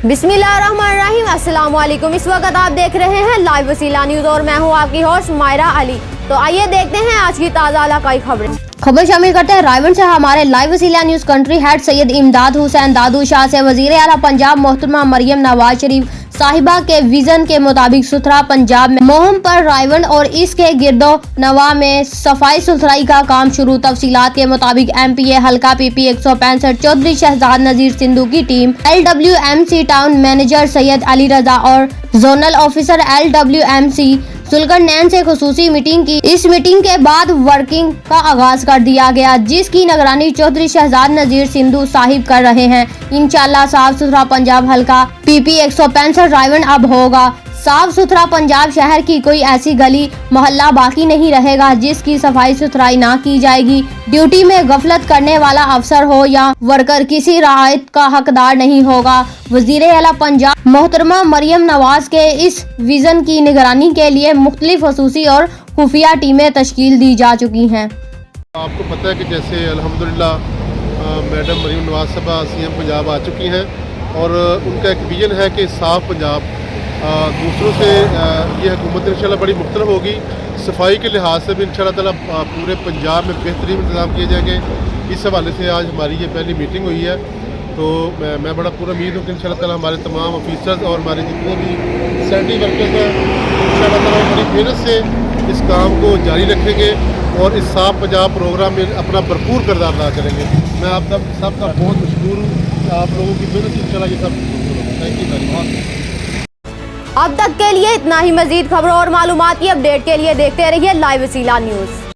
बिस्मिल्लाहिर्रहमानिर्रहीम, अस्सलाम वालेकुम। इस वक्त आप देख रहे हैं लाइव वसीला न्यूज़ और मैं हूं आपकी होस्ट मायरा अली। तो आइए देखते हैं आज की ताज़ा इलाकाई खबरें। खबर शामिल करते हैं रायवन से हमारे लाइव वसीला न्यूज़ कंट्री हेड सैयद इमदाद हुसैन दादू शाह से वज़ीर आला पंजाब मोहतरमा मरियम नवाज शरीफ साहिबा के विजन के मुताबिक सुथरा पंजाब में मुहिम पर रायवन और इसके गिरदो नवा में सफाई सुथराई का काम शुरू। तफसीलात के मुताबिक MPA हल्का PP 165 चौधरी शहजाद नजीर सिंधु की team LWMC town manager Syed Ali Raza और जोनल ऑफिसर LWMC सुल्कनैन से खुसूसी मीटिंग की। इस मीटिंग के बाद वर्किंग का आगाज कर दिया गया, जिसकी निगरानी चौधरी शहजाद नजीर सिंधु साहिब कर रहे हैं। इंशाल्लाह साफ सुथरा पंजाब हल्का PP 165 रायवन अब होगा। साफ सुथरा पंजाब शहर की कोई ऐसी गली मोहल्ला बाकी नहीं रहेगा जिसकी सफाई सुथराई ना की जाएगी। ड्यूटी में गफलत करने वाला अफसर हो या वर्कर किसी राहत का हकदार नहीं होगा। वज़ीर आला पंजाब मोहतरमा मरियम नवाज के इस विजन की निगरानी के लिए मुख्तलिफ खसूसी और खुफिया टीमें तश्कील दी जा चुकी हैं। आपको पता है कि जैसे अल्हम्दुलिल्लाह मैडम मरियम नवाज साहबा CM पंजाब आ चुकी हैं और उनका एक विजन है कि साफ़ पंजाब दूसरों से ये हुकूमत इंशाल्लाह बड़ी मुख्तलिफ होगी। सफाई के लिहाज से भी इंशाल्लाह ताला पूरे पंजाब में बेहतरीन इंतज़ाम किए जाएंगे। इस हवाले से आज हमारी ये पहली मीटिंग हुई है, तो मैं बड़ा पूरा उम्मीद हूँ कि इंशाल्लाह ताला हमारे तमाम ऑफिसर्स और हमारे जितने भी सैनिटरी वर्कर्स हैं इंशाल्लाह ताला बड़ी मेहनत से इस काम को जारी रखेंगे और इस साफ पंजाब प्रोग्राम में अपना भरपूर किरदार अदा करेंगे। मैं आप सबका बहुत मशहूर हूँ। आप लोगों की मेहनत से इंशाल्लाह ये सब थैंक यू वेरी मच। अब तक के लिए इतना ही। मजीद खबरों और मालूमात की अपडेट के लिए देखते रहिए लाइव वसीला न्यूज़।